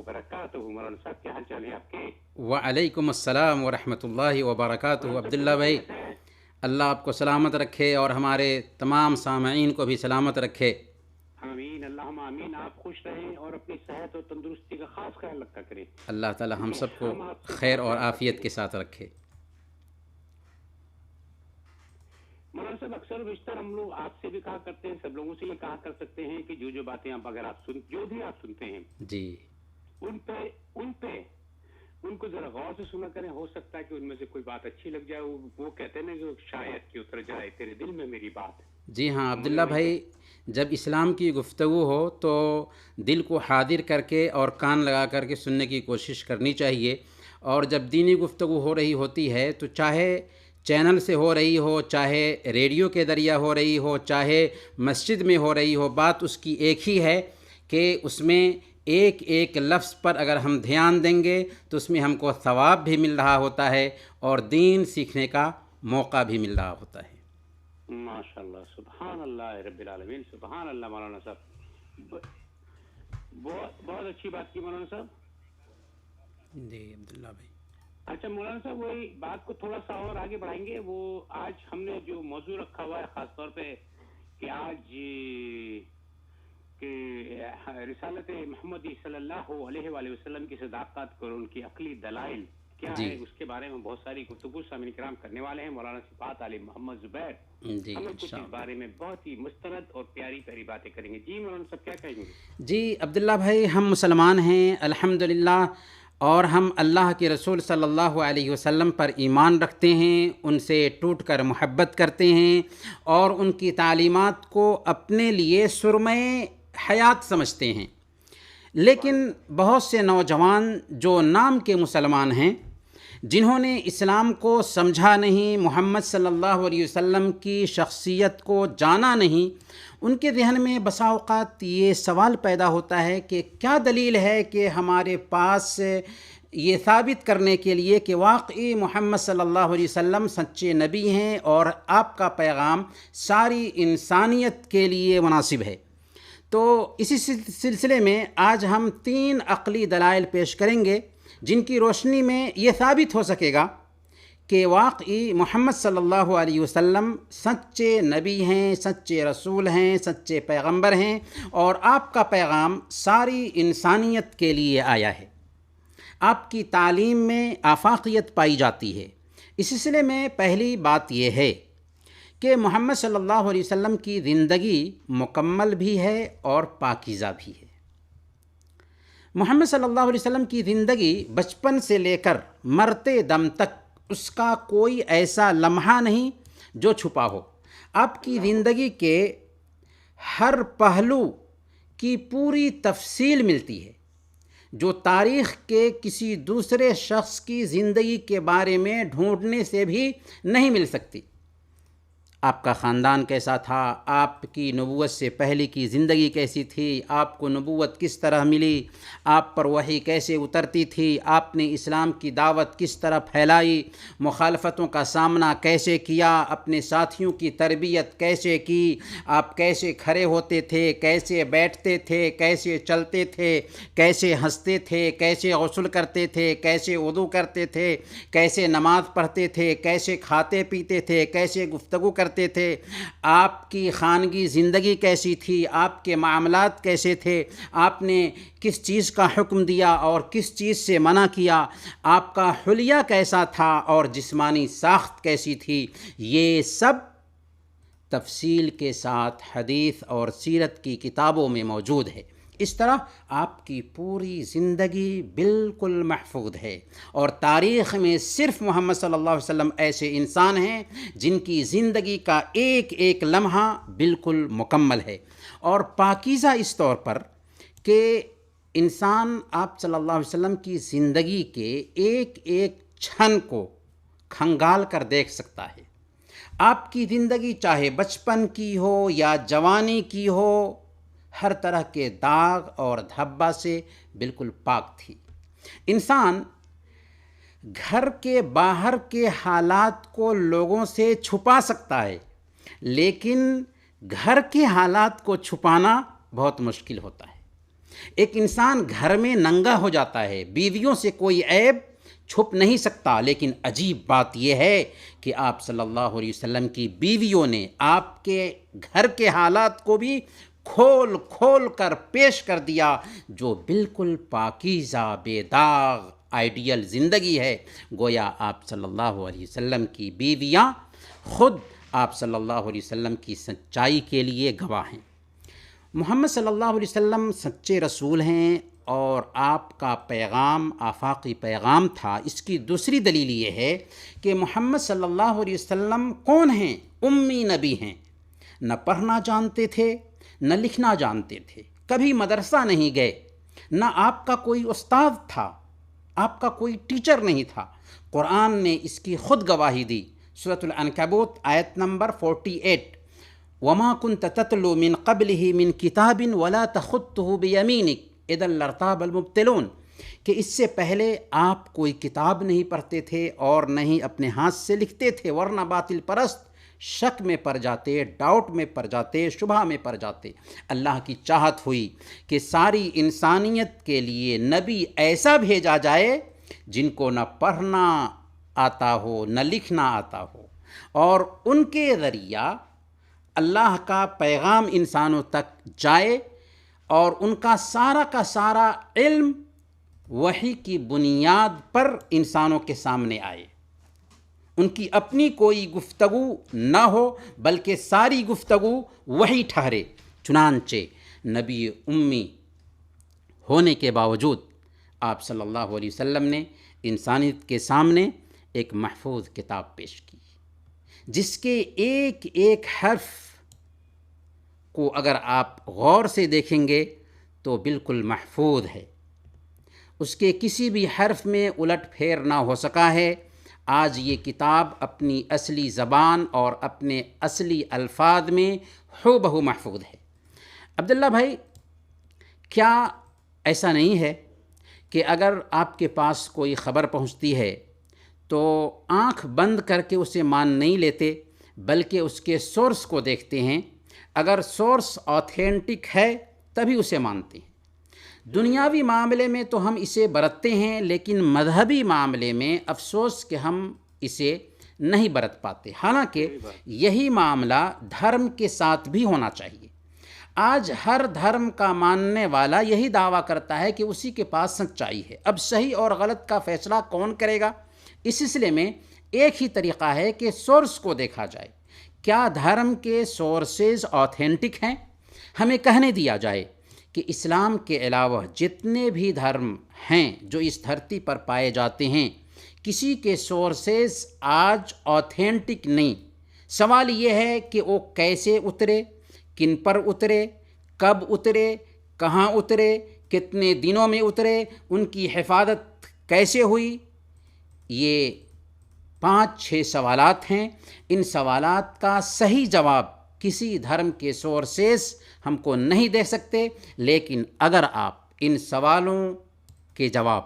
وبرکاتہ۔ مولانا صاحب کیا حال چال ہے آپ کے؟ وعلیکم السلام ورحمۃ اللہ وبرکاتہ۔ عبداللہ بھائی، اللہ آپ کو سلامت رکھے اور ہمارے تمام سامعین کو بھی سلامت رکھے۔ آمین، اللہم آمین۔ آپ خوش رہیں اور اپنی صحت اور تندرستی کا خاص خیال رکھا کریں۔ اللہ تعالی ہم سب کو ہم آپ سے خیر اور بات کرتے عافیت ہیں۔ کے ساتھ رکھے۔ مولانا صاحب اکثر و بیشتر ہم لوگ آپ سے بھی کہا کرتے ہیں، سب لوگوں سے یہ کہا کر سکتے ہیں کہ جو باتیں اگر آپ جو بھی آپ سنتے ہیں جی ان کو ذرا غور سے سنا کریں، ہو سکتا ہے کہ ان میں سے کوئی بات اچھی لگ جائے۔ وہ کہتے ہیں نا کہ شاید کہ اتر جائے تیرے دل میں میری بات۔ جی ہاں عبداللہ بھائی، جب اسلام کی گفتگو ہو تو دل کو حاضر کر کے اور کان لگا کر کے سننے کی کوشش کرنی چاہیے، اور جب دینی گفتگو ہو رہی ہوتی ہے تو چاہے چینل سے ہو رہی ہو، چاہے ریڈیو کے ذریعہ ہو رہی ہو، چاہے مسجد میں ہو رہی ہو، بات اس کی ایک ہی ہے کہ اس میں ایک ایک لفظ پر اگر ہم دھیان دیں گے تو اس میں ہم کو ثواب بھی مل رہا ہوتا ہے اور دین سیکھنے کا موقع بھی مل رہا ہوتا ہے۔ ماشاء اللہ، سبحان اللہ رب العالمین، سبحان اللہ۔ مولانا صاحب بہت اچھی بات کی مولانا صاحب۔ جی عبداللہ بھائی، اچھا مولانا صاحب، وہی بات کو تھوڑا سا اور آگے بڑھائیں گے۔ وہ آج ہم نے جو موضوع رکھا ہوا ہے خاص طور پہ کہ آج کہ رسالت محمدی صلی اللہ علیہ وآلہ وسلم کی صداقت اور ان کی عقلی دلائل کیا جی ہے، اس کے بارے میں بہت ساری گفتگو سامعین کرام کرنے والے ہیں۔ مولانا صفات علی محمد زبیر جی ہم لوگ کچھ اس انشاءاللہ۔ بارے میں بہت ہی مستند اور پیاری پیاری باتیں کریں گے۔ جی مولانا صاحب کیا کہیں گے؟ جی عبداللہ بھائی، ہم مسلمان ہیں الحمدللہ، اور ہم اللہ کے رسول صلی اللہ علیہ وسلم پر ایمان رکھتے ہیں، ان سے ٹوٹ کر محبت کرتے ہیں اور ان کی تعلیمات کو اپنے لیے سرمہ حیات سمجھتے ہیں۔ لیکن بہت سے نوجوان جو نام کے مسلمان ہیں، جنہوں نے اسلام کو سمجھا نہیں، محمد صلی اللہ علیہ وسلم کی شخصیت کو جانا نہیں، ان کے ذہن میں بسا اوقات یہ سوال پیدا ہوتا ہے کہ کیا دلیل ہے کہ ہمارے پاس یہ ثابت کرنے کے لیے کہ واقعی محمد صلی اللہ علیہ وسلم سچے نبی ہیں اور آپ کا پیغام ساری انسانیت کے لیے مناسب ہے۔ تو اسی سلسلے میں آج ہم 3 عقلی دلائل پیش کریں گے جن کی روشنی میں یہ ثابت ہو سکے گا کہ واقعی محمد صلی اللہ علیہ وسلم سچے نبی ہیں، سچے رسول ہیں، سچے پیغمبر ہیں اور آپ کا پیغام ساری انسانیت کے لیے آیا ہے۔ آپ کی تعلیم میں آفاقیت پائی جاتی ہے۔ اس سلسلے میں پہلی بات یہ ہے کہ محمد صلی اللہ علیہ وسلم کی زندگی مکمل بھی ہے اور پاکیزہ بھی ہے۔ محمد صلی اللہ علیہ وسلم کی زندگی بچپن سے لے کر مرتے دم تک اس کا کوئی ایسا لمحہ نہیں جو چھپا ہو۔ آپ کی زندگی کے ہر پہلو کی پوری تفصیل ملتی ہے جو تاریخ کے کسی دوسرے شخص کی زندگی کے بارے میں ڈھونڈنے سے بھی نہیں مل سکتی۔ آپ کا خاندان کیسا تھا، آپ کی نبوت سے پہلے کی زندگی کیسی تھی، آپ کو نبوت کس طرح ملی، آپ پر وحی کیسے اترتی تھی، آپ نے اسلام کی دعوت کس طرح پھیلائی، مخالفتوں کا سامنا کیسے کیا، اپنے ساتھیوں کی تربیت کیسے کی، آپ کیسے کھڑے ہوتے تھے، کیسے بیٹھتے تھے، کیسے چلتے تھے، کیسے ہنستے تھے، کیسے غسل کرتے تھے، کیسے وضو کرتے تھے، کیسے نماز پڑھتے تھے، کیسے کھاتے پیتے تھے، کیسے گفتگو کرتے تھے، آپ کی خانگی زندگی کیسی تھی، آپ کے معاملات کیسے تھے، آپ نے کس چیز کا حکم دیا اور کس چیز سے منع کیا، آپ کا حلیہ کیسا تھا اور جسمانی ساخت کیسی تھی، یہ سب تفصیل کے ساتھ حدیث اور سیرت کی کتابوں میں موجود ہے۔ اس طرح آپ کی پوری زندگی بالکل محفوظ ہے، اور تاریخ میں صرف محمد صلی اللہ علیہ وسلم ایسے انسان ہیں جن کی زندگی کا ایک ایک لمحہ بالکل مکمل ہے اور پاکیزہ اس طور پر کہ انسان آپ صلی اللہ علیہ وسلم کی زندگی کے ایک ایک چھن کو کھنگال کر دیکھ سکتا ہے۔ آپ کی زندگی چاہے بچپن کی ہو یا جوانی کی ہو، ہر طرح کے داغ اور دھبا سے بالکل پاک تھی۔ انسان گھر کے باہر کے حالات کو لوگوں سے چھپا سکتا ہے، لیکن گھر کے حالات کو چھپانا بہت مشکل ہوتا ہے۔ ایک انسان گھر میں ننگا ہو جاتا ہے، بیویوں سے کوئی عیب چھپ نہیں سکتا، لیکن عجیب بات یہ ہے کہ آپ صلی اللہ علیہ وسلم کی بیویوں نے آپ کے گھر کے حالات کو بھی کھول کھول کر پیش کر دیا، جو بالکل پاکیزہ بے داغ آئیڈیل زندگی ہے۔ گویا آپ صلی اللہ علیہ وسلم کی بیویاں خود آپ صلی اللہ علیہ وسلم کی سچائی کے لیے گواہ ہیں۔ محمد صلی اللہ علیہ وسلم سچے رسول ہیں اور آپ کا پیغام آفاقی پیغام تھا۔ اس کی دوسری دلیل یہ ہے کہ محمد صلی اللہ علیہ وسلم کون ہیں؟ امی نبی ہیں، نہ پڑھنا جانتے تھے نہ لکھنا جانتے تھے، کبھی مدرسہ نہیں گئے، نہ آپ کا کوئی استاد تھا، آپ کا کوئی ٹیچر نہیں تھا۔ قرآن نے اس کی خود گواہی دی۔ سورۃ العنکبوت آیت نمبر 48، وما كنت تتلو من قبله من كتاب ولا تخطه بيمينك اذا لارتاب المبطلون، کہ اس سے پہلے آپ کوئی کتاب نہیں پڑھتے تھے اور نہ ہی اپنے ہاتھ سے لکھتے تھے، ورنہ باطل پرست شک میں پڑ جاتے، ڈاؤٹ میں پڑ جاتے، شبہ میں پڑ جاتے۔ اللہ کی چاہت ہوئی کہ ساری انسانیت کے لیے نبی ایسا بھیجا جائے جن کو نہ پڑھنا آتا ہو نہ لکھنا آتا ہو، اور ان کے ذریعہ اللہ کا پیغام انسانوں تک جائے، اور ان کا سارا علم وحی کی بنیاد پر انسانوں کے سامنے آئے، ان کی اپنی کوئی گفتگو نہ ہو بلکہ ساری گفتگو وحی ٹھہرے۔ چنانچہ نبی امی ہونے کے باوجود آپ صلی اللہ علیہ وسلم نے انسانیت کے سامنے ایک محفوظ کتاب پیش کی، جس کے ایک ایک حرف کو اگر آپ غور سے دیکھیں گے تو بالکل محفوظ ہے، اس کے کسی بھی حرف میں الٹ پھیر نہ ہو سکا ہے۔ آج یہ کتاب اپنی اصلی زبان اور اپنے اصلی الفاظ میں ہو بہو محفوظ ہے۔ عبداللہ بھائی، کیا ایسا نہیں ہے کہ اگر آپ کے پاس کوئی خبر پہنچتی ہے تو آنکھ بند کر کے اسے مان نہیں لیتے بلکہ اس کے سورس کو دیکھتے ہیں؟ اگر سورس آتھینٹک ہے تبھی اسے مانتے ہیں۔ دنیاوی معاملے میں تو ہم اسے برتتے ہیں، لیکن مذہبی معاملے میں افسوس کہ ہم اسے نہیں برت پاتے، حالانکہ یہی معاملہ دھرم کے ساتھ بھی ہونا چاہیے۔ آج ہر دھرم کا ماننے والا یہی دعویٰ کرتا ہے کہ اسی کے پاس سچائی ہے۔ اب صحیح اور غلط کا فیصلہ کون کرے گا؟ اس سلسلے میں ایک ہی طریقہ ہے کہ سورس کو دیکھا جائے، کیا دھرم کے سورسز آتھینٹک ہیں؟ ہمیں کہنے دیا جائے کہ اسلام کے علاوہ جتنے بھی دھرم ہیں جو اس دھرتی پر پائے جاتے ہیں، کسی کے سورسز آج آتھینٹک نہیں۔ سوال یہ ہے کہ وہ کیسے اترے، کن پر اترے، کب اترے، کہاں اترے، کتنے دنوں میں اترے، ان کی حفاظت کیسے ہوئی؟ یہ 5-6 سوالات ہیں۔ ان سوالات کا صحیح جواب کسی دھرم کے سورسز ہم کو نہیں دے سکتے، لیکن اگر آپ ان سوالوں کے جواب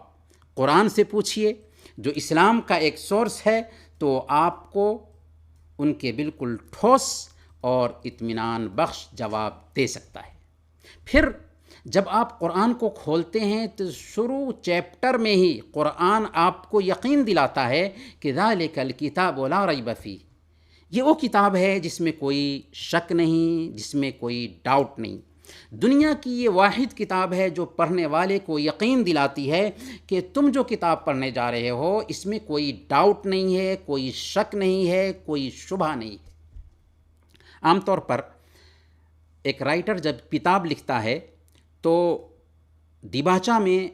قرآن سے پوچھئے جو اسلام کا ایک سورس ہے، تو آپ کو ان کے بالکل ٹھوس اور اطمینان بخش جواب دے سکتا ہے۔ پھر جب آپ قرآن کو کھولتے ہیں تو شروع چیپٹر میں ہی قرآن آپ کو یقین دلاتا ہے کہ ذالک الکتاب لا ریب فیہ، یہ وہ کتاب ہے جس میں کوئی شک نہیں، جس میں کوئی ڈاؤٹ نہیں۔ دنیا کی یہ واحد کتاب ہے جو پڑھنے والے کو یقین دلاتی ہے کہ تم جو کتاب پڑھنے جا رہے ہو اس میں کوئی ڈاؤٹ نہیں ہے، کوئی شک نہیں ہے، کوئی شبہ نہیں ہے۔ عام طور پر ایک رائٹر جب کتاب لکھتا ہے تو دیباچہ میں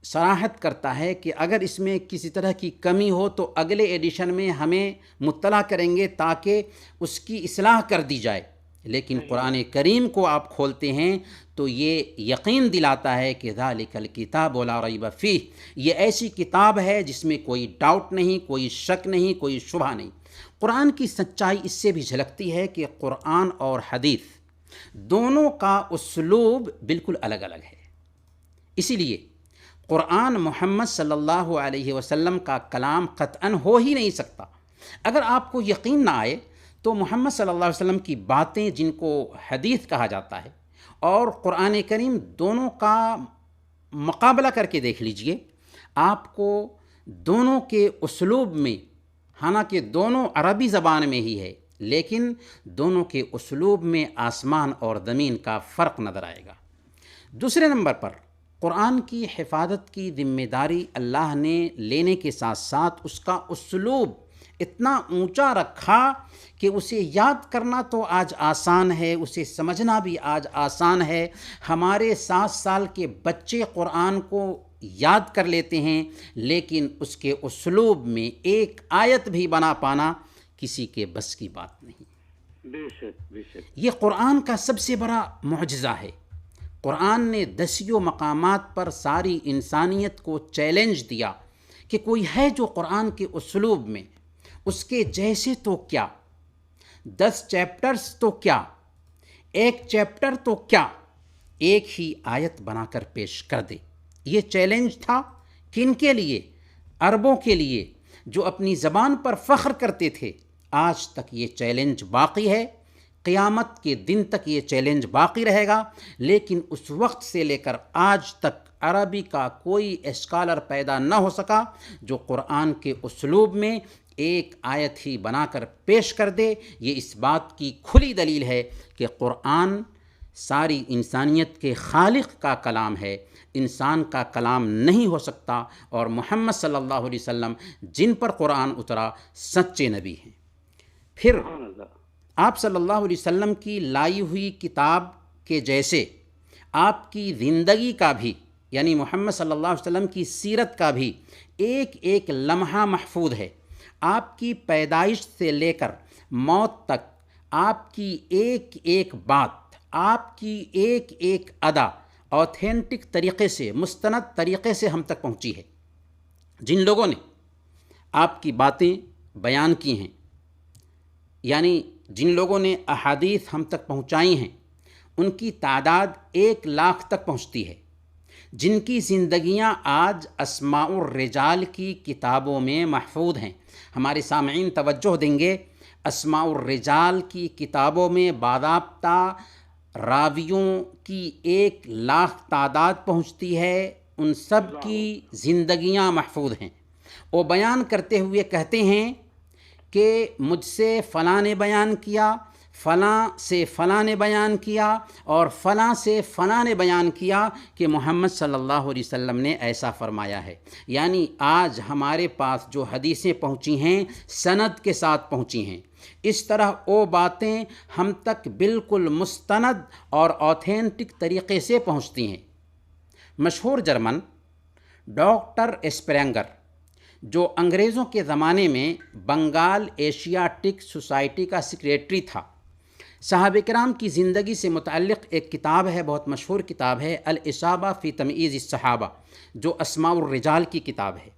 صراحت کرتا ہے کہ اگر اس میں کسی طرح کی کمی ہو تو اگلے ایڈیشن میں ہمیں مطلع کریں گے تاکہ اس کی اصلاح کر دی جائے۔ لیکن قرآن کریم کو آپ کھولتے ہیں تو یہ یقین دلاتا ہے کہ ذالک الکتاب لا ریب فیہ، یہ ایسی کتاب ہے جس میں کوئی ڈاؤٹ نہیں، کوئی شک نہیں، کوئی شبہ نہیں۔ قرآن کی سچائی اس سے بھی جھلکتی ہے کہ قرآن اور حدیث دونوں کا اسلوب بالکل الگ الگ ہے۔ اسی لیے قرآن محمد صلی اللہ علیہ وسلم کا کلام قطعاً ہو ہی نہیں سکتا۔ اگر آپ کو یقین نہ آئے تو محمد صلی اللہ علیہ وسلم کی باتیں جن کو حدیث کہا جاتا ہے، اور قرآن کریم دونوں کا مقابلہ کر کے دیکھ لیجئے، آپ کو دونوں کے اسلوب میں، حالانکہ دونوں عربی زبان میں ہی ہے، لیکن دونوں کے اسلوب میں آسمان اور زمین کا فرق نظر آئے گا۔ دوسرے نمبر پر قرآن کی حفاظت کی ذمہ داری اللہ نے لینے کے ساتھ ساتھ اس کا اسلوب اتنا اونچا رکھا کہ اسے یاد کرنا تو آج آسان ہے، اسے سمجھنا بھی آج آسان ہے۔ ہمارے 7 سال کے بچے قرآن کو یاد کر لیتے ہیں، لیکن اس کے اسلوب میں ایک آیت بھی بنا پانا کسی کے بس کی بات نہیں۔ بے شک بے شک، یہ قرآن کا سب سے بڑا معجزہ ہے۔ قرآن نے 10 مقامات پر ساری انسانیت کو چیلنج دیا کہ کوئی ہے جو قرآن کے اسلوب میں اس کے جیسے تو کیا، 10 چیپٹرز تو کیا، ایک چیپٹر تو کیا، ایک ہی آیت بنا کر پیش کر دے۔ یہ چیلنج تھا کن کے لیے؟ عربوں کے لیے، جو اپنی زبان پر فخر کرتے تھے۔ آج تک یہ چیلنج باقی ہے، قیامت کے دن تک یہ چیلنج باقی رہے گا، لیکن اس وقت سے لے کر آج تک عربی کا کوئی اسکالر پیدا نہ ہو سکا جو قرآن کے اسلوب میں ایک آیت ہی بنا کر پیش کر دے۔ یہ اس بات کی کھلی دلیل ہے کہ قرآن ساری انسانیت کے خالق کا کلام ہے، انسان کا کلام نہیں ہو سکتا، اور محمد صلی اللہ علیہ وسلم جن پر قرآن اترا سچے نبی ہیں۔ پھر سبحان اللہ، آپ صلی اللہ علیہ وسلم کی لائی ہوئی کتاب کے جیسے آپ کی زندگی کا بھی، یعنی محمد صلی اللہ علیہ وسلم کی سیرت کا بھی ایک ایک لمحہ محفوظ ہے۔ آپ کی پیدائش سے لے کر موت تک آپ کی ایک ایک بات، آپ کی ایک ایک ادا اوتھینٹک طریقے سے، مستند طریقے سے ہم تک پہنچی ہے۔ جن لوگوں نے آپ کی باتیں بیان کی ہیں، یعنی جن لوگوں نے احادیث ہم تک پہنچائی ہیں، ان کی تعداد 1 لاکھ تک پہنچتی ہے۔ جن کی زندگیاں آج اسماء الرجال کی کتابوں میں محفوظ ہیں۔ ہمارے سامعین توجہ دیں گے، اسماء الرجال کی کتابوں میں باضابطہ راویوں کی 1 لاکھ تعداد پہنچتی ہے، ان سب کی زندگیاں محفوظ ہیں۔ وہ بیان کرتے ہوئے کہتے ہیں کہ مجھ سے فلاں نے بیان کیا، فلاں سے فلاں نے بیان کیا، اور فلاں سے فلاں نے بیان کیا کہ محمد صلی اللہ علیہ وسلم نے ایسا فرمایا ہے۔ یعنی آج ہمارے پاس جو حدیثیں پہنچی ہیں سند کے ساتھ پہنچی ہیں۔ اس طرح وہ باتیں ہم تک بالکل مستند اور اوتھینٹک طریقے سے پہنچتی ہیں۔ مشہور جرمن ڈاکٹر اسپرینگر، جو انگریزوں کے زمانے میں بنگال ایشیاٹک سوسائٹی کا سیکریٹری تھا، صحابہ کرام کی زندگی سے متعلق ایک کتاب ہے، بہت مشہور کتاب ہے، الاصابہ فی تمییز الصحابہ، جو اسماء الرجال کی کتاب ہے۔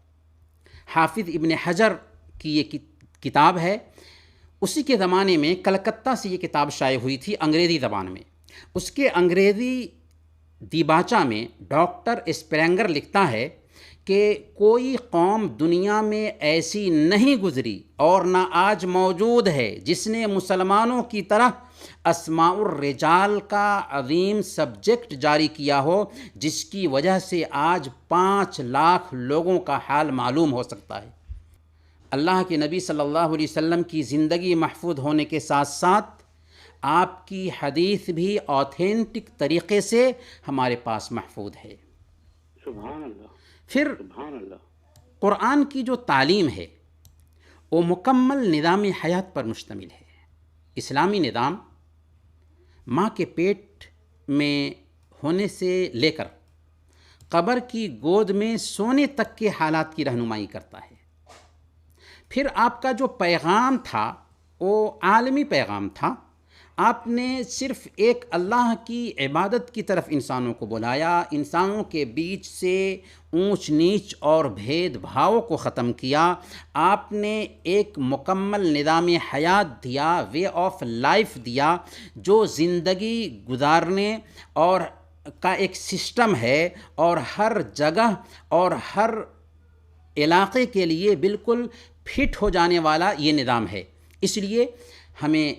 حافظ ابن حجر کی یہ کتاب ہے۔ اسی کے زمانے میں کلکتہ سے یہ کتاب شائع ہوئی تھی انگریزی زبان میں۔ اس کے انگریزی دیباچہ میں ڈاکٹر اسپرینگر لکھتا ہے کہ کوئی قوم دنیا میں ایسی نہیں گزری اور نہ آج موجود ہے جس نے مسلمانوں کی طرح اسماء الرجال کا عظیم سبجیکٹ جاری کیا ہو، جس کی وجہ سے آج 5 لاکھ لوگوں کا حال معلوم ہو سکتا ہے۔ اللہ کے نبی صلی اللہ علیہ وسلم کی زندگی محفوظ ہونے کے ساتھ ساتھ آپ کی حدیث بھی اوتھینٹک طریقے سے ہمارے پاس محفوظ ہے۔ سبحان اللہ، پھر سبحان اللہ، قرآن کی جو تعلیم ہے وہ مکمل نظام حیات پر مشتمل ہے۔ اسلامی نظام ماں کے پیٹ میں ہونے سے لے کر قبر کی گود میں سونے تک کے حالات کی رہنمائی کرتا ہے۔ پھر آپ کا جو پیغام تھا وہ عالمی پیغام تھا۔ آپ نے صرف ایک اللہ کی عبادت کی طرف انسانوں کو بلایا، انسانوں کے بیچ سے اونچ نیچ اور بھید بھاؤ کو ختم کیا۔ آپ نے ایک مکمل نظام حیات دیا، وے آف لائف دیا، جو زندگی گزارنے اور کا ایک سسٹم ہے، اور ہر جگہ اور ہر علاقے کے لیے بالکل فٹ ہو جانے والا یہ نظام ہے۔ اس لیے ہمیں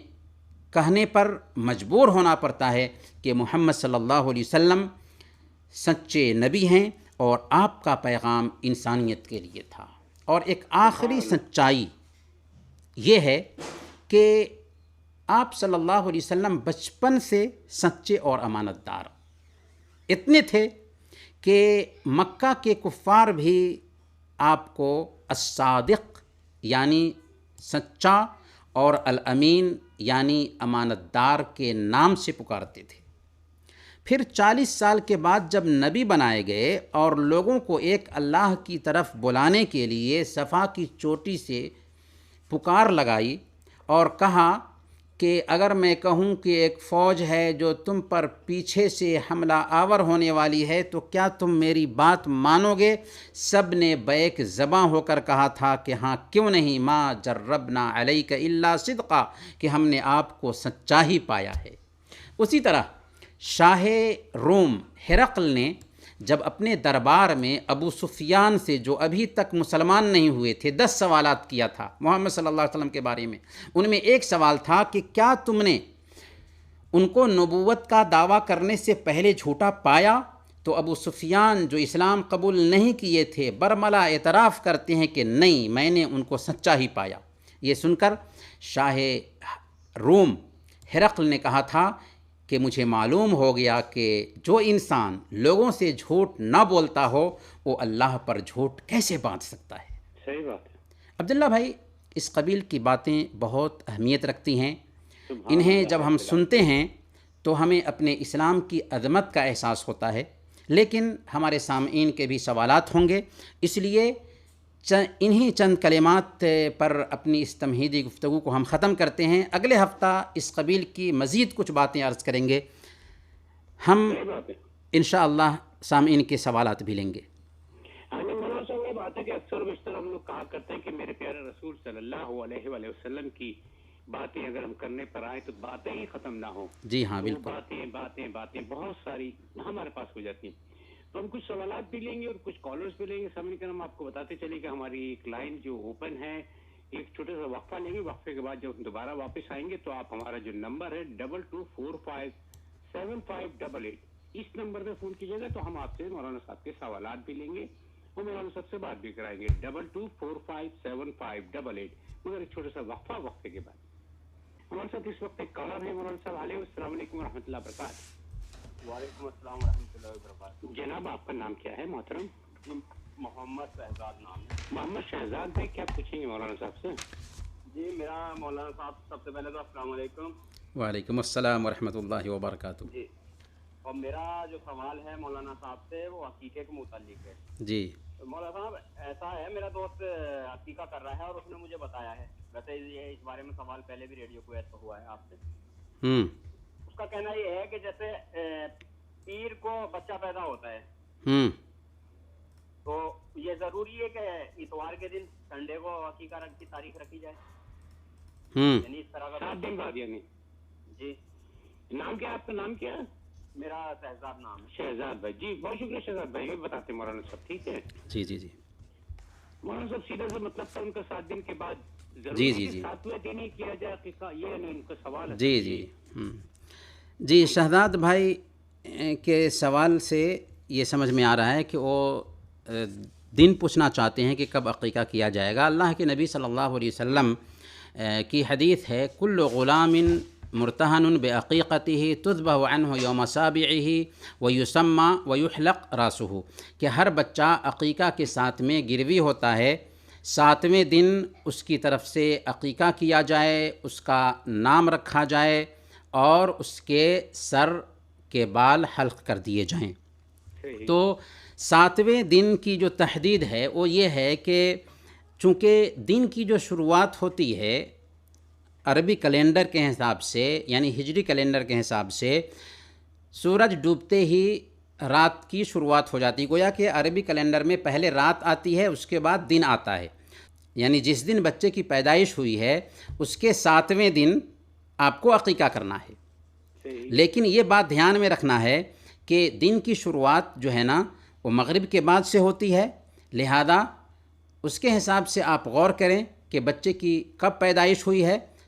کہنے پر مجبور ہونا پڑتا ہے کہ محمد صلی اللہ علیہ وسلم سچے نبی ہیں اور آپ کا پیغام انسانیت کے لیے تھا۔ اور ایک آخری سچائی یہ ہے کہ آپ صلی اللہ علیہ وسلم بچپن سے سچے اور امانت دار اتنے تھے کہ مکہ کے کفار بھی آپ کو الصادق یعنی سچا اور الامین یعنی امانت دار کے نام سے پکارتے تھے۔ پھر 40 سال کے بعد جب نبی بنائے گئے اور لوگوں کو ایک اللہ کی طرف بلانے کے لیے صفا کی چوٹی سے پکار لگائی اور کہا کہ اگر میں کہوں کہ ایک فوج ہے جو تم پر پیچھے سے حملہ آور ہونے والی ہے تو کیا تم میری بات مانو گے؟ سب نے بیک زباں ہو کر کہا تھا کہ ہاں کیوں نہیں، ما جربنا علیک الا صدقا، کہ ہم نے آپ کو سچا ہی پایا ہے۔ اسی طرح شاہ روم ہرقل نے جب اپنے دربار میں ابو سفیان سے، جو ابھی تک مسلمان نہیں ہوئے تھے، 10 سوالات کیا تھا محمد صلی اللہ علیہ وسلم کے بارے میں، ان میں ایک سوال تھا کہ کیا تم نے ان کو نبوت کا دعویٰ کرنے سے پہلے جھوٹا پایا؟ تو ابو سفیان جو اسلام قبول نہیں کیے تھے برملا اعتراف کرتے ہیں کہ نہیں، میں نے ان کو سچا ہی پایا۔ یہ سن کر شاہ روم ہرقل نے کہا تھا کہ مجھے معلوم ہو گیا کہ جو انسان لوگوں سے جھوٹ نہ بولتا ہو وہ اللہ پر جھوٹ کیسے باندھ سکتا ہے۔ صحیح بات ہے عبداللہ بھائی، اس قبیل کی باتیں بہت اہمیت رکھتی ہیں۔ انہیں جب ہم سنتے ہیں تو ہمیں اپنے اسلام کی عظمت کا احساس ہوتا ہے، لیکن ہمارے سامعین کے بھی سوالات ہوں گے، اس لیے انہی چند کلمات پر اپنی اس تمہیدی گفتگو کو ہم ختم کرتے ہیں۔ اگلے ہفتہ اس قبیل کی مزید کچھ باتیں عرض کریں گے، ہم انشاءاللہ سامعین کے سوالات بھی لیں گے۔ مولانا صاحب یہ بات ہے کہ اکثر و بیشتر ہم لوگ کہا کرتے ہیں کہ میرے پیارے رسول صلی اللہ علیہ وآلہ وسلم کی باتیں اگر ہم کرنے پر آئیں تو باتیں ہی ختم نہ ہوں۔ جی ہاں بالکل، باتیں بہت ساری ہمارے پاس ہو جاتی ہیں۔ تو ہم کچھ سوالات بھی لیں گے اور کچھ کالرز بھی لیں گے۔ سامنے کر ہم آپ کو بتاتے چلے کہ ہماری ایک لائن جو اوپن ہے، ایک چھوٹا سا وقفہ لیں گے، وقفے کے بعد جب ہم دوبارہ واپس آئیں گے تو آپ ہمارا جو نمبر ہے 22457588 اس نمبر پہ فون کیجیے گا تو ہم آپ سے مولانا صاحب کے سوالات بھی لیں گے اور مولانا صاحب سے بات بھی کرائیں گے 22457588 مگر ایک چھوٹا سا وقفے کے بعد۔ مولانا صاحب اس وقت ایک کالر ہے۔ مولانا صاحب علیہ السلام علیکم ورحمۃ اللہ وبرکاتہ۔ وعلیکم السلام ورحمۃ اللہ وبرکاتہ۔ جناب آپ کا نام کیا ہے محترم؟ محمد شہزاد نام ہے۔ محمد شہزاد بھائی کیا پوچھیں گے مولانا صاحب سے؟ جی میرا مولانا صاحب سب سے پہلے تو السلام علیکم۔ وعلیکم السلام ورحمۃ اللہ وبرکاتہ۔ جی اور میرا جو سوال ہے مولانا صاحب سے وہ عقیقے کے متعلق ہے۔ جی مولانا صاحب ایسا ہے، میرا دوست عقیقہ کر رہا ہے اور اس نے مجھے بتایا ہے، ویسے یہ اس بارے میں سوال پہلے بھی ریڈیو کو ایسا ہوا ہے آپ سے۔ اس کا کہنا یہ ہے کہ جیسے پیر کو بچہ پیدا ہوتا ہے تو یہ ضروری ہے کہ اتوار کے دن سنڈے کو عقیقہ کی تاریخ رکھی جائے، یعنی اس طرح کا 7 دن بعد یعنی؟ جی نام کیا آپ کا؟ نام کیا؟ میرا شہزاد نام ہے۔ شہزاد بھائی، جی بہت شکریہ شہزاد بھائی، یہ بتاتے مولانا صاحب، ٹھیک ہے؟ جی جی جی مولانا صاحب سیدھا سا مطلب تھا ان کا 7 دن کے بعد جی جی جی 7ویں دن ہی کیا جائے عقیقہ، یہ نہیں ان کا سوال ہے۔ جی جی جی شہزاد بھائی کے سوال سے یہ سمجھ میں آ رہا ہے کہ وہ دن پوچھنا چاہتے ہیں کہ کب عقیقہ کیا جائے گا۔ اللہ کے نبی صلی اللہ علیہ وسلم کی حدیث ہے کل غلام مرتہن بعقیقتہ تذبح عنہ یوم سابعہ ویسمى ویحلق راسہ، کہ ہر بچہ عقیقہ کے ساتھ میں گروی ہوتا ہے، 7ویں دن اس کی طرف سے عقیقہ کیا جائے، اس کا نام رکھا جائے اور اس کے سر کے بال حلق کر دیے جائیں۔ تو 7ویں دن کی جو تحدید ہے وہ یہ ہے کہ چونکہ دن کی جو شروعات ہوتی ہے عربی کیلنڈر کے حساب سے یعنی ہجری کیلنڈر کے حساب سے سورج ڈوبتے ہی رات کی شروعات ہو جاتی ہے، گویا کہ عربی کیلنڈر میں پہلے رات آتی ہے اس کے بعد دن آتا ہے، یعنی جس دن بچے کی پیدائش ہوئی ہے اس کے 7ویں دن آپ کو عقیقہ کرنا ہے۔ لیکن یہ بات دھیان میں رکھنا ہے کہ دن کی شروعات جو ہے نا وہ مغرب کے بعد سے ہوتی ہے، لہذا اس کے حساب سے آپ غور کریں کہ بچے کی کب پیدائش ہوئی ہے،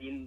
3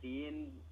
3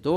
2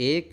1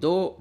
2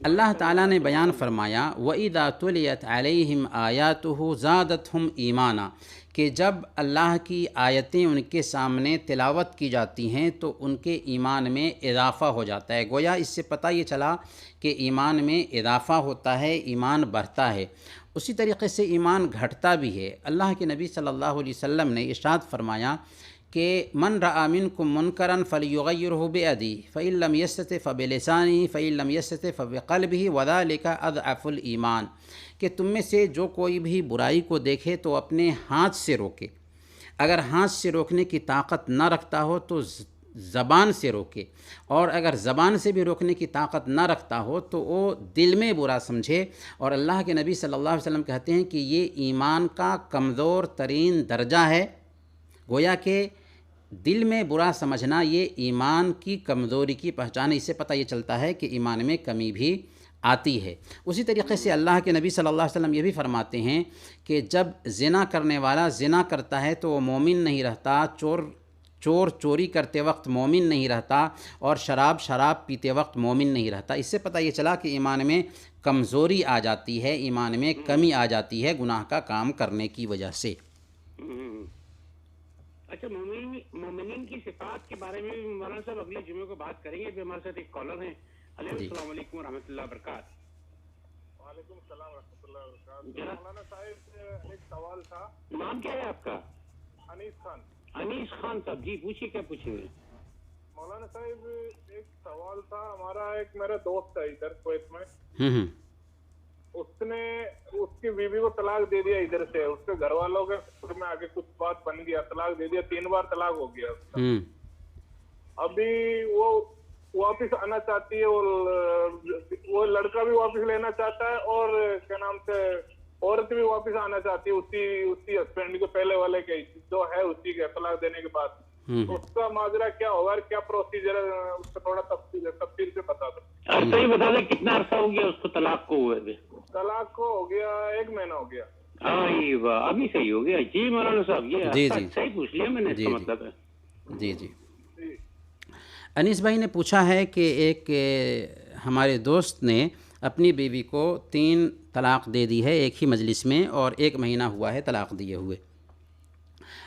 اللہ تعالیٰ نے بیان فرمایا وَإِذَا تُلِيَتْ عَلَيْهِمْ آيَاتُهُ زَادَتْهُمْ ایمانا، کہ جب اللہ کی آیتیں ان کے سامنے تلاوت کی جاتی ہیں تو ان کے ایمان میں اضافہ ہو جاتا ہے۔ گویا اس سے پتہ یہ چلا کہ ایمان میں اضافہ ہوتا ہے، ایمان بڑھتا ہے۔ اسی طریقے سے ایمان گھٹتا بھی ہے۔ اللہ کے نبی صلی اللہ علیہ وسلم نے ارشاد فرمایا کہ من رأى منکم منکرا فلیغیرہ بیدیہ فإن لم یستطع فبلسانہ فإن لم یستطع فبقلبہ وذلک اضعف الایمان، کہ تم میں سے جو کوئی بھی برائی کو دیکھے تو اپنے ہاتھ سے روکے، اگر ہاتھ سے روکنے کی طاقت نہ رکھتا ہو تو زبان سے روکے، اور اگر زبان سے بھی روکنے کی طاقت نہ رکھتا ہو تو وہ دل میں برا سمجھے۔ اور اللہ کے نبی صلی اللہ علیہ وسلم کہتے ہیں کہ یہ ایمان کا کمزور ترین درجہ ہے۔ گویا کہ دل میں برا سمجھنا یہ ایمان کی کمزوری کی پہچان ہے۔ اس سے پتہ یہ چلتا ہے کہ ایمان میں کمی بھی آتی ہے۔ اسی طریقے سے اللہ کے نبی صلی اللہ علیہ وسلم یہ بھی فرماتے ہیں کہ جب زنا کرنے والا زنا کرتا ہے تو وہ مومن نہیں رہتا، چور چوری کرتے وقت مومن نہیں رہتا، اور شراب پیتے وقت مومن نہیں رہتا۔ اس سے پتہ یہ چلا کہ ایمان میں کمزوری آ جاتی ہے، ایمان میں کمی آ جاتی ہے گناہ کا کام کرنے کی وجہ سے۔ اچھا، مومنین کی صفات کے بارے میں بھی مولانا صاحب اگلے جمعے کو بات کریں گے۔ ابھی ہمارے ساتھ ایک کالر ہیں۔ السلام علیکم ورحمۃ اللہ وبرکاتہ۔ وعلیکم السلام ورحمۃ اللہ وبرکاتہ۔ مولانا صاحب ایک سوال تھا۔ نام کیا ہے آپ کا؟ انیس خان۔ انیس خان صاحب، جی پوچھیے، کیا پوچھیں گے؟ مولانا صاحب ایک سوال تھا، ہمارا ایک میرا دوست ہے ادھر کویت میں، اس نے اس کی بیوی کو طلاق دے دیا ادھر سے، اس کے گھر والوں کے میں آگے کچھ بات بن گیا، طلاق دے دیا، 3 بار طلاق ہو گیا اس کا۔ ابھی وہ واپس آنا چاہتی ہے، وہ لڑکا بھی واپس لینا چاہتا ہے، اور کیا نام سے عورت بھی واپس آنا چاہتی ہے اسی ہسبینڈ کے پہلے والے کے جو ہے اسی کے طلاق دینے کے بعد۔ اس کا ماجرا کیا ہوگا اور کیا پروسیجر ہے، اس کا تھوڑا تفصیل سے بتا دو۔ صحیح بتا دیں کتنا عرصہ ہو گیا اس کو طلاق کو ہوئے؟ طلاق کو ہو گیا 1 مہینہ ہو گیا۔ ابھی صحیح ہو گیا۔ جی مولانا صاحب، یہ صحیح پوچھ لیا میں نے، اس کا مطلب ہے۔ جی انیس بھائی نے پوچھا ہے کہ ایک ہمارے دوست نے اپنی بیوی کو 3 طلاق دے دی ہے ایک ہی مجلس میں، اور 1 مہینہ ہوا ہے طلاق دیے ہوئے۔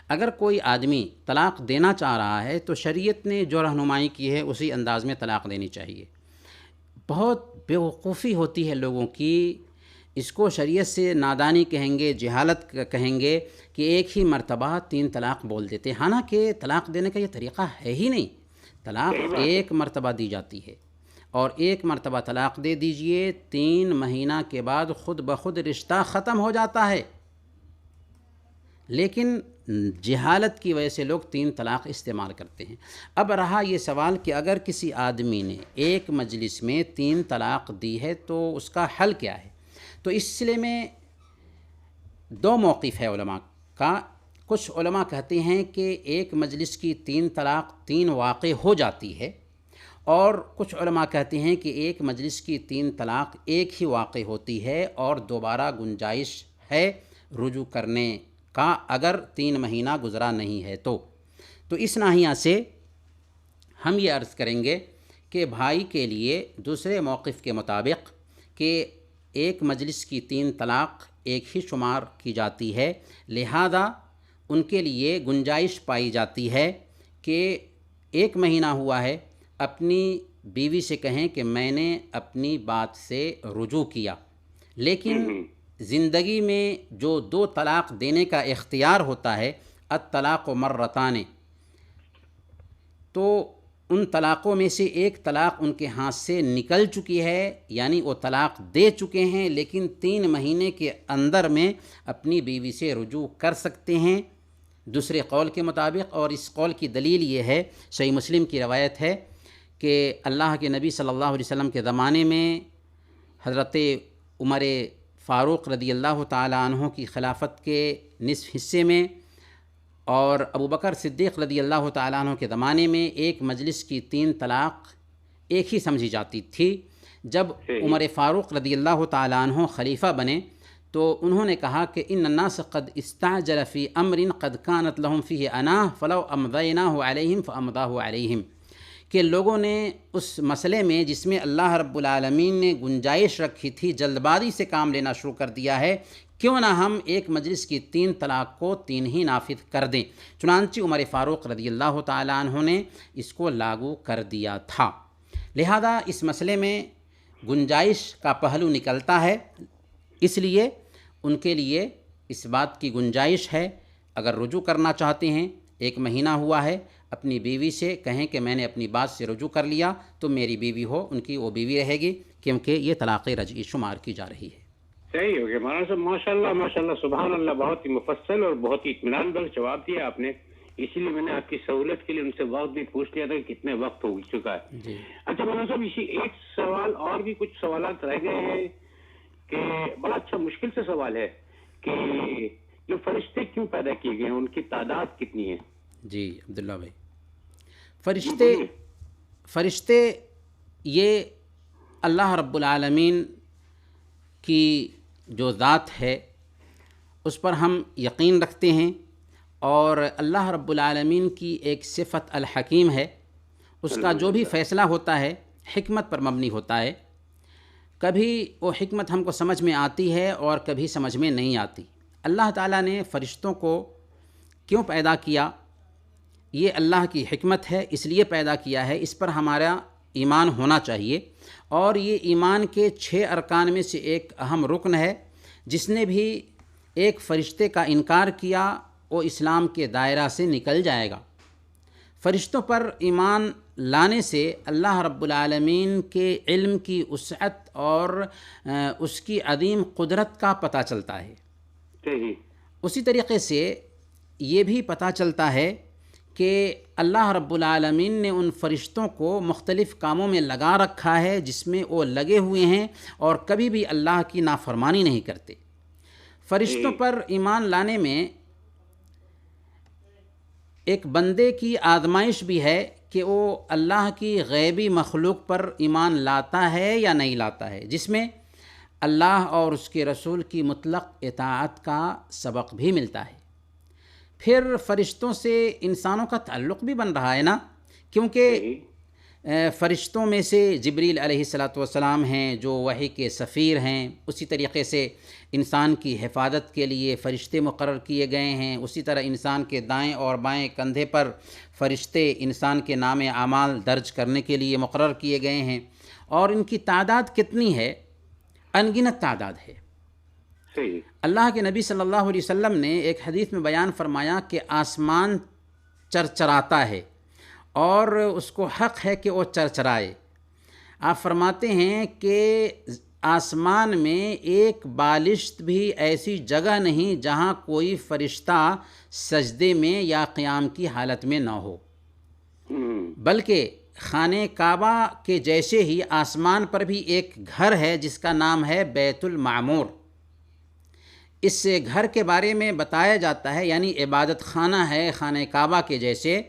اگر کوئی آدمی طلاق دینا چاہ رہا ہے تو شریعت نے جو رہنمائی کی ہے اسی انداز میں طلاق دینی چاہیے۔ بہت بیوقوفی ہوتی ہے لوگوں کی، اس کو شریعت سے نادانی کہیں گے، جہالت کہیں گے، کہ ایک ہی مرتبہ 3 طلاق بول دیتے، حالانکہ طلاق دینے کا یہ طریقہ ہے ہی نہیں۔ طلاق 1 مرتبہ دی جاتی ہے، اور 1 مرتبہ طلاق دے دیجئے، 3 مہینہ کے بعد خود بخود رشتہ ختم ہو جاتا ہے۔ لیکن جہالت کی وجہ سے لوگ 3 طلاق استعمال کرتے ہیں۔ اب رہا یہ سوال کہ اگر کسی آدمی نے ایک مجلس میں 3 طلاق دی ہے تو اس کا حل کیا ہے؟ تو اس سلسلے میں 2 موقف ہے علماء کا۔ کچھ علماء کہتے ہیں کہ ایک مجلس کی 3 طلاق 3 واقع ہو جاتی ہے، اور کچھ علماء کہتے ہیں کہ ایک مجلس کی 3 طلاق ایک ہی واقع ہوتی ہے، اور دوبارہ گنجائش ہے رجوع کرنے کا اگر 3 مہینہ گزرا نہیں ہے تو اس ناحیہ سے ہم یہ عرض کریں گے کہ بھائی کے لیے دوسرے موقف کے مطابق کہ ایک مجلس کی 3 طلاق ایک ہی شمار کی جاتی ہے، لہذا ان کے لیے گنجائش پائی جاتی ہے کہ 1 مہینہ ہوا ہے، اپنی بیوی سے کہیں کہ میں نے اپنی بات سے رجوع کیا، لیکن زندگی میں جو 2 طلاق دینے کا اختیار ہوتا ہے، الطلاق مرتان، تو ان طلاقوں میں سے 1 طلاق ان کے ہاتھ سے نکل چکی ہے، یعنی وہ طلاق دے چکے ہیں، لیکن 3 مہینے کے اندر میں اپنی بیوی سے رجوع کر سکتے ہیں دوسرے قول کے مطابق۔ اور اس قول کی دلیل یہ ہے، صحیح مسلم کی روایت ہے کہ اللہ کے نبی صلی اللہ علیہ وسلم کے زمانے میں حضرت عمر فاروق رضی اللہ تعالیٰ عنہ کی خلافت کے نصف حصے میں، اور ابو بکر صدیق رضی اللہ تعالیٰ عنہ کے زمانے میں ایک مجلس کی 3 طلاق ایک ہی سمجھی جاتی تھی۔ جب عمر فاروق رضی اللہ تعالیٰ عنہ خلیفہ بنے تو انہوں نے کہا کہ ان الناس قد استعجل فی امر قد كانت لهم فیہ اناہ فلو امضیناہ علیہم فامضاہ علیہم، کہ لوگوں نے اس مسئلے میں جس میں اللہ رب العالمین نے گنجائش رکھی تھی جلد بازی سے کام لینا شروع کر دیا ہے، کیوں نہ ہم ایک مجلس کی 3 طلاق کو 3 ہی نافذ کر دیں۔ چنانچہ عمر فاروق رضی اللہ تعالیٰ عنہ نے اس کو لاگو کر دیا تھا۔ لہذا اس مسئلے میں گنجائش کا پہلو نکلتا ہے، اس لیے ان کے لیے اس بات کی گنجائش ہے، اگر رجوع کرنا چاہتے ہیں، 1 مہینہ ہوا ہے، اپنی بیوی سے کہیں کہ میں نے اپنی بات سے رجوع کر لیا تو میری بیوی ہو، ان کی وہ بیوی رہے گی، کیونکہ یہ طلاق رجعی شمار کی جا رہی ہے۔ صحیح ہو گیا مولانا صاحب، ماشاءاللہ ماشاءاللہ، سبحان اللہ، بہت ہی مفصل اور بہت ہی اطمینان بخش جواب دیا آپ نے، اسی لیے میں نے آپ کی سہولت کے لیے ان سے وقت بھی پوچھ لیا تھا کہ کتنے وقت ہو چکا ہے۔ جی اچھا مولانا صاحب، اسی ایک سوال اور بھی کچھ سوالات رہ گئے ہیں کہ بڑا اچھا مشکل سے سوال ہے کہ جو فرشتے کیوں پیدا کیے گئے ہیں، ان کی تعداد کتنی ہے؟ جی عبداللہ بھائی، فرشتے یہ اللہ رب العالمین کی جو ذات ہے اس پر ہم یقین رکھتے ہیں، اور اللہ رب العالمین کی ایک صفت الحکیم ہے، اس کا جو بھی فیصلہ ہوتا ہے حکمت پر مبنی ہوتا ہے، کبھی وہ حکمت ہم کو سمجھ میں آتی ہے اور کبھی سمجھ میں نہیں آتی۔ اللہ تعالیٰ نے فرشتوں کو کیوں پیدا کیا، یہ اللہ کی حکمت ہے، اس لیے پیدا کیا ہے، اس پر ہمارا ایمان ہونا چاہیے، اور یہ ایمان کے 6 ارکان میں سے ایک اہم رکن ہے۔ جس نے بھی ایک فرشتے کا انکار کیا وہ اسلام کے دائرہ سے نکل جائے گا۔ فرشتوں پر ایمان لانے سے اللہ رب العالمین کے علم کی وسعت اور اس کی عظیم قدرت کا پتہ چلتا ہے۔ اسی طریقے سے یہ بھی پتہ چلتا ہے کہ اللہ رب العالمین نے ان فرشتوں کو مختلف کاموں میں لگا رکھا ہے جس میں وہ لگے ہوئے ہیں اور کبھی بھی اللہ کی نافرمانی نہیں کرتے۔ فرشتوں پر ایمان لانے میں ایک بندے کی آزمائش بھی ہے کہ وہ اللہ کی غیبی مخلوق پر ایمان لاتا ہے یا نہیں لاتا ہے، جس میں اللہ اور اس کے رسول کی مطلق اطاعت کا سبق بھی ملتا ہے۔ پھر فرشتوں سے انسانوں کا تعلق بھی بن رہا ہے نا، کیونکہ فرشتوں میں سے جبریل علیہ السلام ہیں جو وحی کے سفیر ہیں، اسی طریقے سے انسان کی حفاظت کے لیے فرشتے مقرر کیے گئے ہیں، اسی طرح انسان کے دائیں اور بائیں کندھے پر فرشتے انسان کے نام اعمال درج کرنے کے لیے مقرر کیے گئے ہیں، اور ان کی تعداد کتنی ہے؟ ان گنت تعداد ہے۔ اللہ کے نبی صلی اللہ علیہ وسلم نے ایک حدیث میں بیان فرمایا کہ آسمان چرچراتا ہے اور اس کو حق ہے کہ وہ چرچرائے۔ آپ فرماتے ہیں کہ آسمان میں ایک بالشت بھی ایسی جگہ نہیں جہاں کوئی فرشتہ سجدے میں یا قیام کی حالت میں نہ ہو، بلکہ خانہ کعبہ کے جیسے ہی آسمان پر بھی ایک گھر ہے جس کا نام ہے بیت المعمور۔ اس گھر کے بارے میں بتایا جاتا ہے، یعنی عبادت خانہ ہے خانہ کعبہ کے جیسے،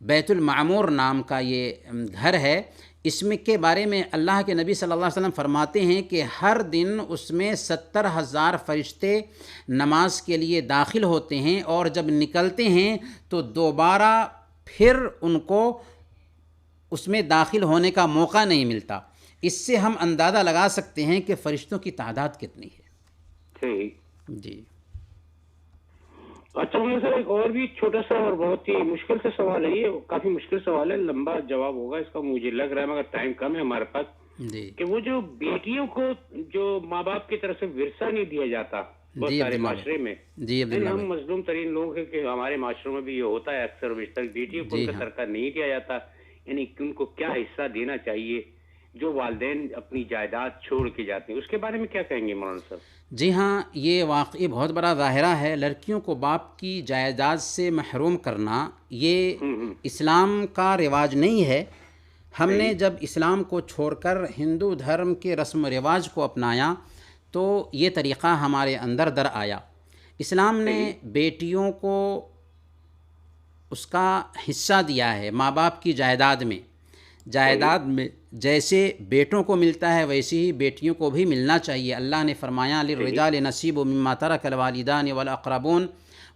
بیت المعمور نام کا یہ گھر ہے۔ اس میں کے بارے میں اللہ کے نبی صلی اللہ علیہ وسلم فرماتے ہیں کہ ہر دن اس میں 70,000 فرشتے نماز کے لیے داخل ہوتے ہیں، اور جب نکلتے ہیں تو دوبارہ پھر ان کو اس میں داخل ہونے کا موقع نہیں ملتا۔ اس سے ہم اندازہ لگا سکتے ہیں کہ فرشتوں کی تعداد کتنی ہے۔ جی اچھا سر، ایک اور بھی چھوٹا سا اور بہت ہی مشکل سے سوال ہے، یہ کافی مشکل سوال ہے، لمبا جواب ہوگا اس کا مجھے لگ رہا ہے، مگر ٹائم کم ہے ہمارے پاس، کہ وہ جو بیٹیوں کو جو ماں باپ کی طرف سے ورثہ نہیں دیا جاتا بہت سارے معاشرے میں، ہم مظلوم ترین لوگ ہیں کہ ہمارے معاشروں میں بھی یہ ہوتا ہے اکثر و بیشتر، بیٹیوں کو ان کا سرکار نہیں دیا جاتا، یعنی ان کو کیا حصہ دینا چاہیے جو والدین اپنی جائیداد چھوڑ کے جاتے ہیں، اس کے بارے میں کیا کہیں گے مولانا صاحب؟ جی ہاں، یہ واقعی بہت بڑا ظاہرہ ہے۔ لڑکیوں کو باپ کی جائیداد سے محروم کرنا یہ اسلام کا رواج نہیں ہے۔ ہم نے جب اسلام کو چھوڑ کر ہندو دھرم کے رسم و رواج کو اپنایا تو یہ طریقہ ہمارے اندر در آیا۔ اسلام نے بیٹیوں کو اس کا حصہ دیا ہے ماں باپ کی جائیداد میں جیسے بیٹوں کو ملتا ہے ویسے ہی بیٹیوں کو بھی ملنا چاہیے۔ اللہ نے فرمایا للرجال نصیب مما ترک الوالدان والاقربون